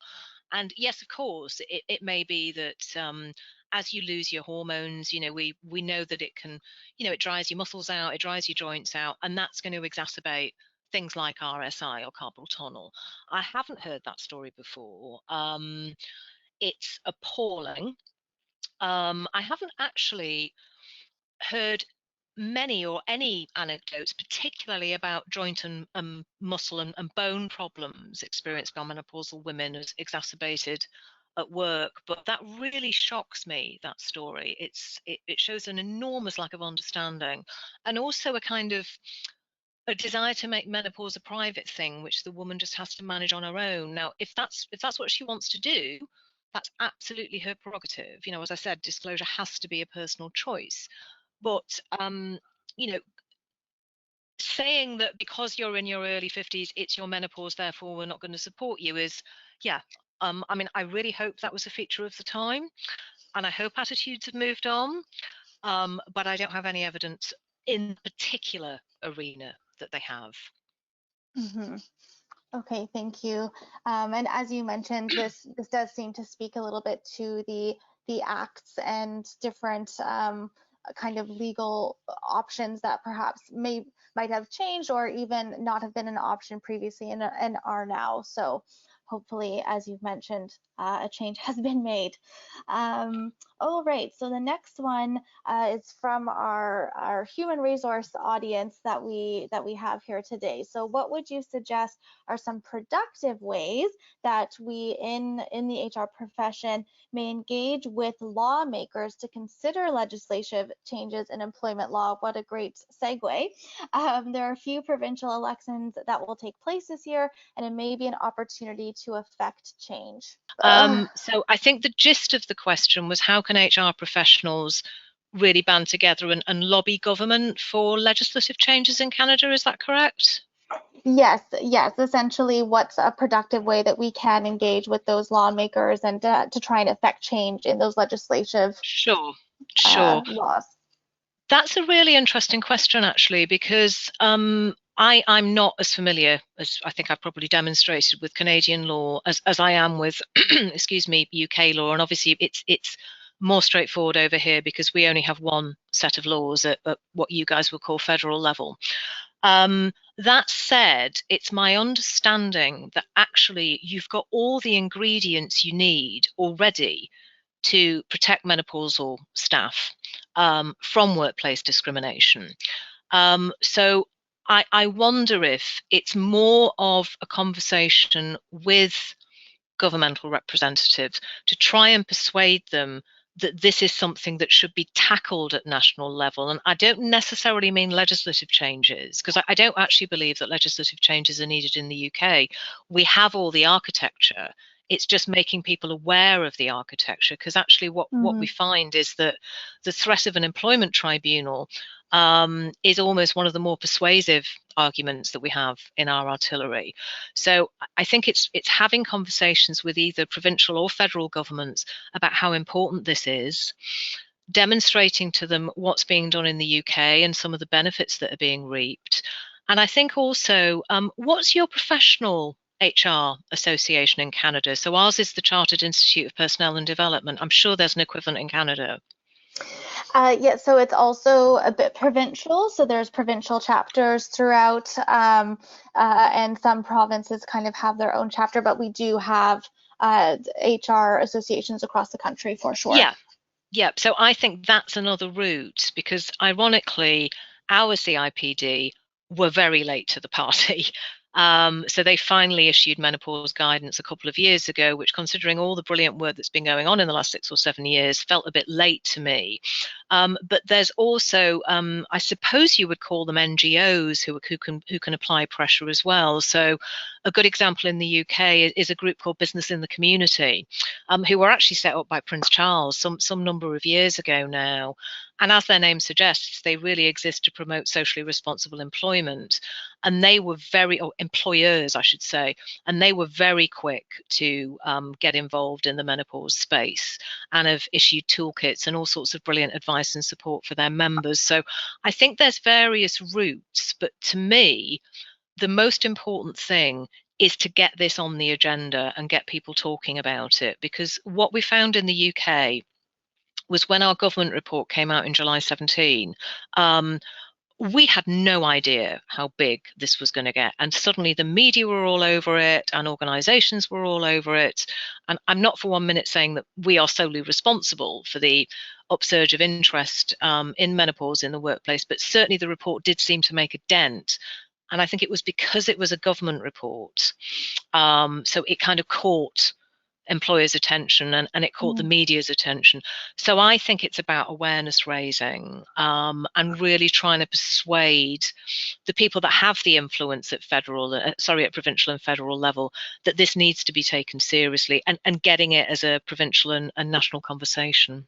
And yes, of course, it may be that, as you lose your hormones, we know that it can, it dries your muscles out, it dries your joints out, and that's going to exacerbate things like RSI or carpal tunnel. I haven't heard that story before. It's appalling. I haven't actually heard many or any anecdotes, particularly about joint and muscle and bone problems experienced by menopausal women as exacerbated at work. But that really shocks me, that story. It shows an enormous lack of understanding, and also a kind of a desire to make menopause a private thing, which the woman just has to manage on her own. Now, if that's what she wants to do, that's absolutely her prerogative. As I said, disclosure has to be a personal choice. But you know, saying that because you're in your early 50s, it's your menopause, therefore we're not going to support you is, yeah. I mean, I really hope that was a feature of the time, and I hope attitudes have moved on. But I don't have any evidence in particular arena that they have. Hmm. Okay, thank you. And as you mentioned, this does seem to speak a little bit to the acts and different kind of legal options that perhaps might have changed or even not have been an option previously and are now. So hopefully, as you've mentioned, a change has been made. All right, so the next one is from our human resource audience that we have here today. So what would you suggest are some productive ways that we in the HR profession may engage with lawmakers to consider legislative changes in employment law? What a great segue. There are a few provincial elections that will take place this year, and it may be an opportunity to affect change. So I think the gist of the question was, how can HR professionals really band together and lobby government for legislative changes in Canada? Is that correct? Yes, essentially what's a productive way that we can engage with those lawmakers and to try and affect change in those legislative Sure, sure. laws. That's a really interesting question, actually, because I'm not as familiar as I think I've probably demonstrated with Canadian law as I am with, excuse me, UK law. And obviously, it's more straightforward over here because we only have one set of laws at what you guys would call federal level. That said, it's my understanding that actually you've got all the ingredients you need already to protect menopausal staff from workplace discrimination. So I wonder if it's more of a conversation with governmental representatives to try and persuade them that this is something that should be tackled at national level. And I don't necessarily mean legislative changes, because I don't actually believe that legislative changes are needed in the UK. We have all the architecture. It's just making people aware of the architecture, because actually what we find is that the threat of an employment tribunal is almost one of the more persuasive arguments that we have in our artillery. So I think it's having conversations with either provincial or federal governments about how important this is, demonstrating to them what's being done in the UK and some of the benefits that are being reaped. And I think also, what's your professional HR association in Canada? So ours is the Chartered Institute of Personnel and Development. I'm sure there's an equivalent in Canada. Yeah, so it's also a bit provincial. So there's provincial chapters throughout, and some provinces kind of have their own chapter, but we do have HR associations across the country for sure. Yeah. So I think that's another route, because ironically, our CIPD were very late to the party. So they finally issued menopause guidance a couple of years ago, which, considering all the brilliant work that's been going on in the last 6 or 7 years, felt a bit late to me. But there's also, I suppose you would call them NGOs who can apply pressure as well. So a good example in the UK is a group called Business in the Community, who were actually set up by Prince Charles some number of years ago now. And as their name suggests, they really exist to promote socially responsible employment. And they were or employers, I should say, and they were very quick to get involved in the menopause space and have issued toolkits and all sorts of brilliant advice and support for their members. So I think there's various routes, but to me, the most important thing is to get this on the agenda and get people talking about it, because what we found in the UK was, when our government report came out in July 17, we had no idea how big this was going to get. And suddenly the media were all over it and organizations were all over it. And I'm not for 1 minute saying that we are solely responsible for the upsurge of interest in menopause in the workplace, but certainly the report did seem to make a dent. And I think it was because it was a government report. So it kind of caught employers' attention and it caught the media's attention. So I think it's about awareness raising and really trying to persuade the people that have the influence at at provincial and federal level that this needs to be taken seriously and getting it as a provincial and national conversation.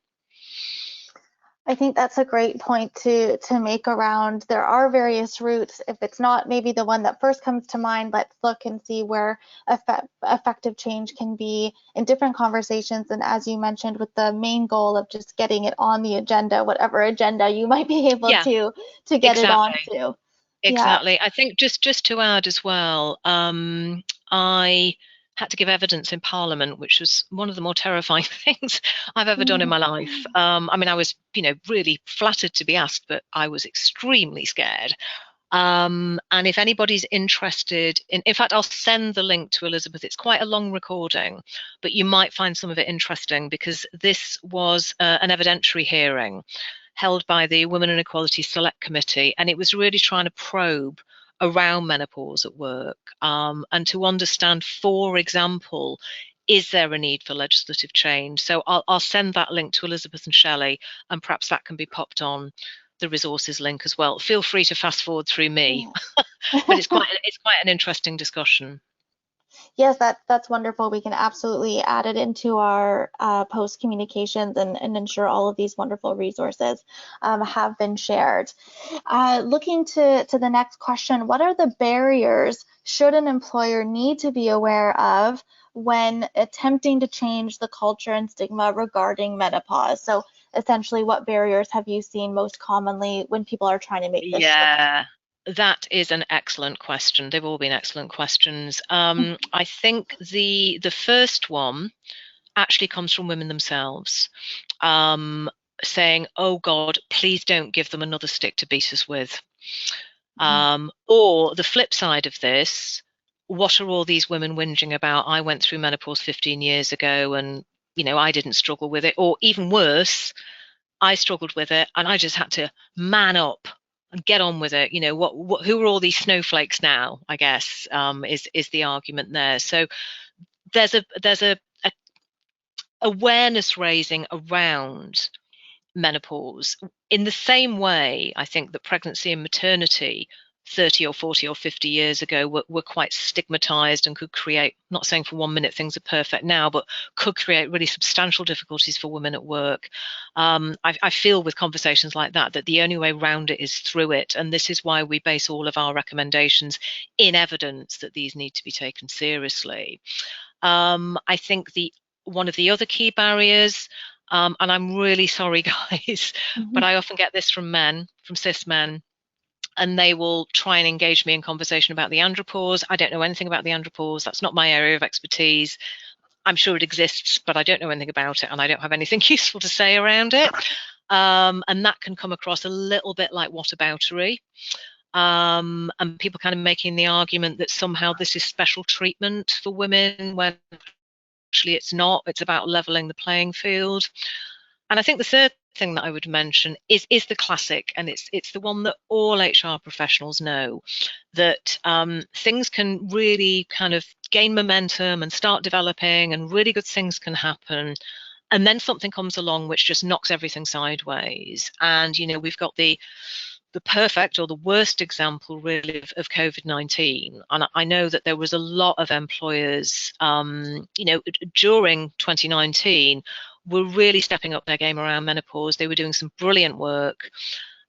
I think that's a great point to make around there are various routes. If it's not maybe the one that first comes to mind, let's look and see where effective change can be in different conversations. And as you mentioned, with the main goal of just getting it on the agenda, whatever agenda you might be able to get it onto. Exactly. I think just to add as well, I had to give evidence in Parliament, which was one of the more terrifying things I've ever done in my life. I mean, I was, really flattered to be asked, but I was extremely scared. And if anybody's interested in fact, I'll send the link to Elizabeth. It's quite a long recording, but you might find some of it interesting because this was an evidentiary hearing held by the Women and Equality Select Committee, and it was really trying to probe around menopause at work and to understand, for example, is there a need for legislative change? So I'll send that link to Elizabeth and Shelley, and perhaps that can be popped on the resources link as well. Feel free to fast forward through me, but it's quite an interesting discussion. Yes, that's wonderful. We can absolutely add it into our post communications and ensure all of these wonderful resources have been shared. Looking to the next question, what are the barriers should an employer need to be aware of when attempting to change the culture and stigma regarding menopause? So essentially, what barriers have you seen most commonly when people are trying to make this shift? That is an excellent question. They've all been excellent questions. I think the first one actually comes from women themselves, saying, "Oh God, please don't give them another stick to beat us with." Or the flip side of this, what are all these women whinging about? I went through menopause 15 years ago, and I didn't struggle with it. Or even worse, I struggled with it, and I just had to man up and get on with it. Who are all these snowflakes now? I guess is the argument there. So there's a awareness raising around menopause in the same way I think that pregnancy and maternity 30 or 40 or 50 years ago were quite stigmatized and could create, not saying for 1 minute things are perfect now, but could create really substantial difficulties for women at work. I feel with conversations like that the only way around it is through it, and this is why we base all of our recommendations in evidence that these need to be taken seriously. I think one of the other key barriers, and I'm really sorry, guys, but I often get this from men, from cis men, and they will try and engage me in conversation about the andropause. I don't know anything about the andropause. That's not my area of expertise. I'm sure it exists, but I don't know anything about it, and I don't have anything useful to say around it. And that can come across a little bit like whataboutery. And people kind of making the argument that somehow this is special treatment for women when actually it's not. It's about leveling the playing field. And I think the third thing that I would mention is the classic, and it's the one that all HR professionals know, that things can really kind of gain momentum and start developing, and really good things can happen. And then something comes along which just knocks everything sideways. And, we've got the perfect or the worst example really of COVID-19. And I know that there was a lot of employers, during 2019 were really stepping up their game around menopause. They were doing some brilliant work.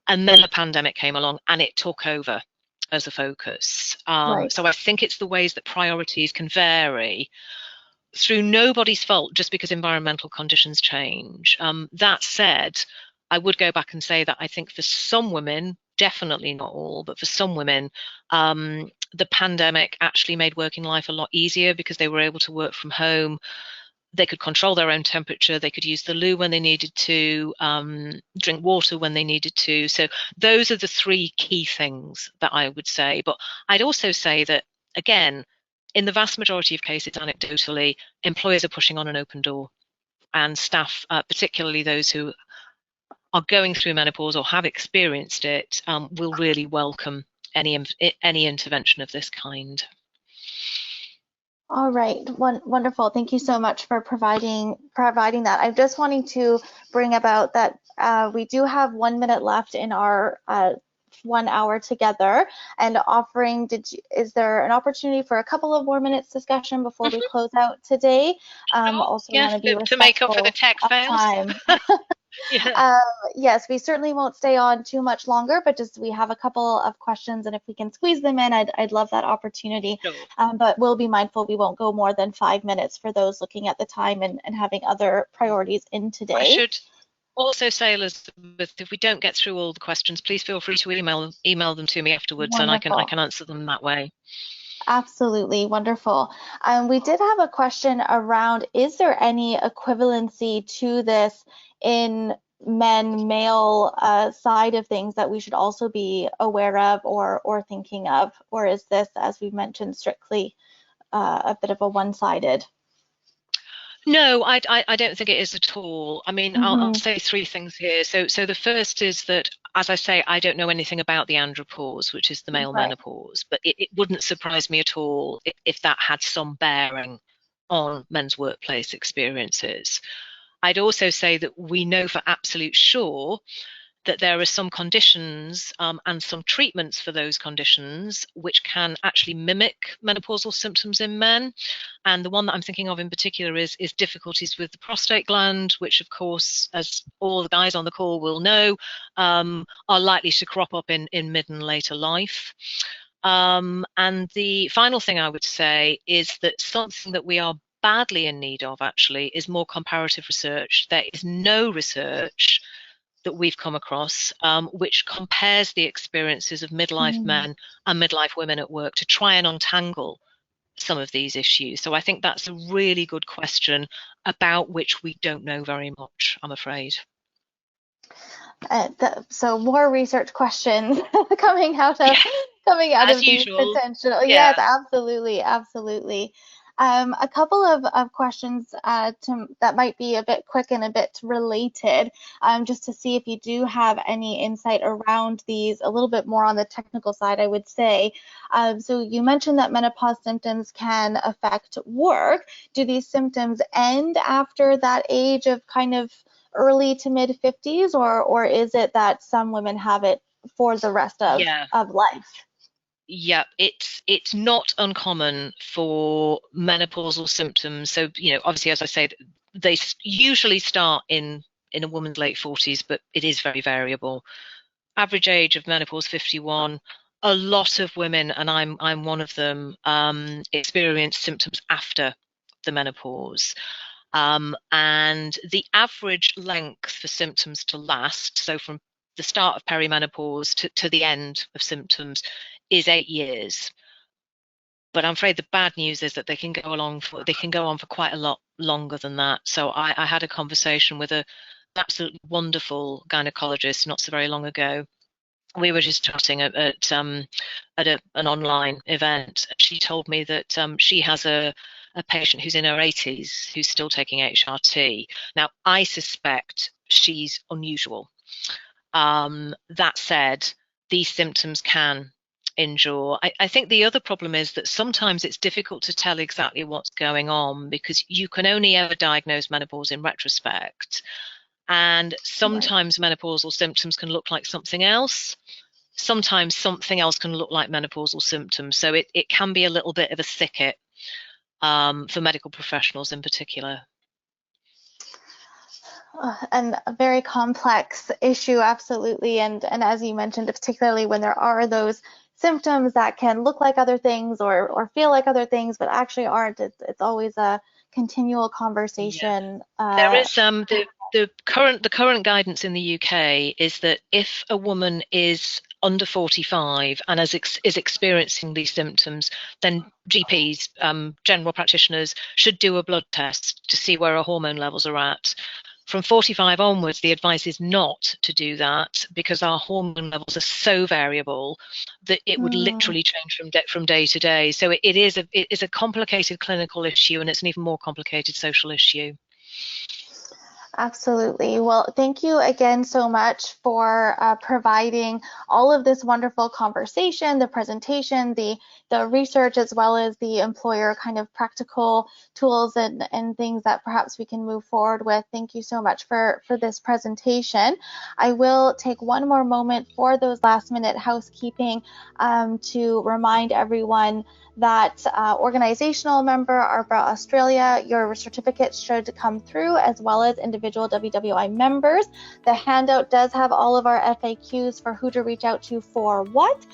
And then the pandemic came along and it took over as a focus. Right. So I think it's the ways that priorities can vary through nobody's fault just because environmental conditions change. That said, I would go back and say that I think for some women, definitely not all, but for some women, the pandemic actually made working life a lot easier because they were able to work from home. they could control their own temperature, they could use the loo when they needed to, drink water when they needed to. So those are the three key things that I would say. But I'd also say that, again, in the vast majority of cases, anecdotally, employers are pushing on an open door, and staff, particularly those who are going through menopause or have experienced it, will really welcome any intervention of this kind. All right, wonderful. Thank you so much for providing that. I'm just wanting to bring about that we do have 1 minute left in our 1 hour together, and offering. Is there an opportunity for a couple of more minutes discussion before we close out today? Also want Yes, to be to make up for the respectful tech of fails. time. Yeah. Yes, we certainly won't stay on too much longer, but just we have a couple of questions, and if we can squeeze them in, I'd love that opportunity. Sure. But we'll be mindful we won't go more than 5 minutes for those looking at the time and having other priorities in today. I should also say, Elizabeth, if we don't get through all the questions, please feel free to email them to me afterwards, Wonderful. and I can answer them that way. Absolutely wonderful. We did have a question around, is there any equivalency to this in male side of things that we should also be aware of or thinking of? Or is this, as we mentioned, strictly a bit of a one-sided? No, I don't think it is at all. I mean, I'll say three things here. So the first is that, as I say, I don't know anything about the andropause, which is the male menopause, but it wouldn't surprise me at all if that had some bearing on men's workplace experiences. I'd also say that we know for absolute sure that there are some conditions and some treatments for those conditions which can actually mimic menopausal symptoms in men. And the one that I'm thinking of in particular is difficulties with the prostate gland, which, of course, as all the guys on the call will know, are likely to crop up in mid and later life. And the final thing I would say is that something that we are badly in need of, actually, is more comparative research. There is no research that we've come across which compares the experiences of midlife men and midlife women at work to try and untangle some of these issues. So I think that's a really good question about which we don't know very much, I'm afraid. So more research questions coming out of As these usual. potential. Yeah. Yes, absolutely. A couple of questions that might be a bit quick and a bit related, just to see if you do have any insight around these a little bit more on the technical side, I would say. So you mentioned that menopause symptoms can affect work. Do these symptoms end after that age of kind of early to mid 50s, or is it that some women have it for the rest of life? Yeah, it's not uncommon for menopausal symptoms. So, obviously, as I said, they usually start in a woman's late 40s, but it is very variable. Average age of menopause 51. A lot of women, and I'm one of them, experience symptoms after the menopause. And the average length for symptoms to last, so from the start of perimenopause to the end of symptoms, is 8 years. But I'm afraid the bad news is that they can go on for quite a lot longer than that. So I had a conversation with an absolutely wonderful gynecologist not so very long ago. We were just chatting at an online event. She told me that she has a patient who's in her 80s who's still taking HRT. Now, I suspect she's unusual. That said, these symptoms can endure. I think the other problem is that sometimes it's difficult to tell exactly what's going on because you can only ever diagnose menopause in retrospect. And sometimes menopausal symptoms can look like something else. Sometimes something else can look like menopausal symptoms. So it can be a little bit of a thicket for medical professionals in particular. And a very complex issue, absolutely. And as you mentioned, particularly when there are those symptoms that can look like other things or feel like other things, but actually aren't, it's always a continual conversation. There is the current guidance in the UK is that if a woman is under 45 and is experiencing these symptoms, then GPs, general practitioners, should do a blood test to see where our hormone levels are at. From 45 onwards, the advice is not to do that, because our hormone levels are so variable that it would literally change from day to day. So it is a complicated clinical issue, and it's an even more complicated social issue. Absolutely. Well, thank you again so much for providing all of this wonderful conversation, the presentation, the research, as well as the employer kind of practical tools and things that perhaps we can move forward with. Thank you so much for this presentation. I will take one more moment for those last minute housekeeping to remind everyone that organizational member, ARPA Australia, your certificate should come through, as well as individual WWI members. The handout does have all of our FAQs for who to reach out to for what.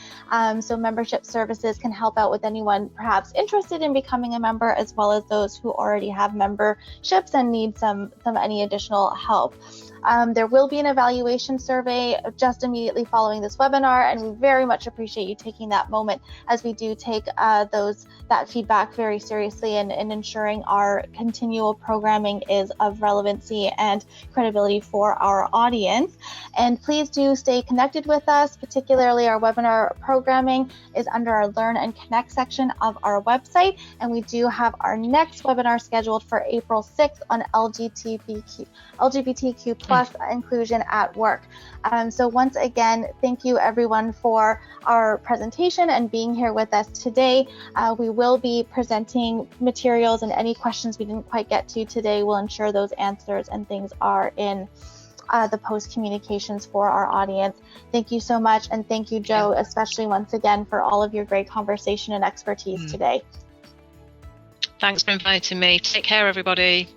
So membership services can help out with anyone perhaps interested in becoming a member, as well as those who already have memberships and need some any additional help. There will be an evaluation survey just immediately following this webinar, and we very much appreciate you taking that moment, as we do take that feedback very seriously and ensuring our continual programming is of relevancy and credibility for our audience. And please do stay connected with us, particularly our webinar programming is under our Learn and Connect section of our website, and we do have our next webinar scheduled for April 6th on LGBTQ plus inclusion at work. So once again, thank you everyone for our presentation and being here with us today. We will be presenting materials, and any questions we didn't quite get to today, we'll ensure those answers and things are in the post communications for our audience. Thank you so much, and thank you, Joe, especially once again for all of your great conversation and expertise today. Thanks for inviting me. Take care, everybody.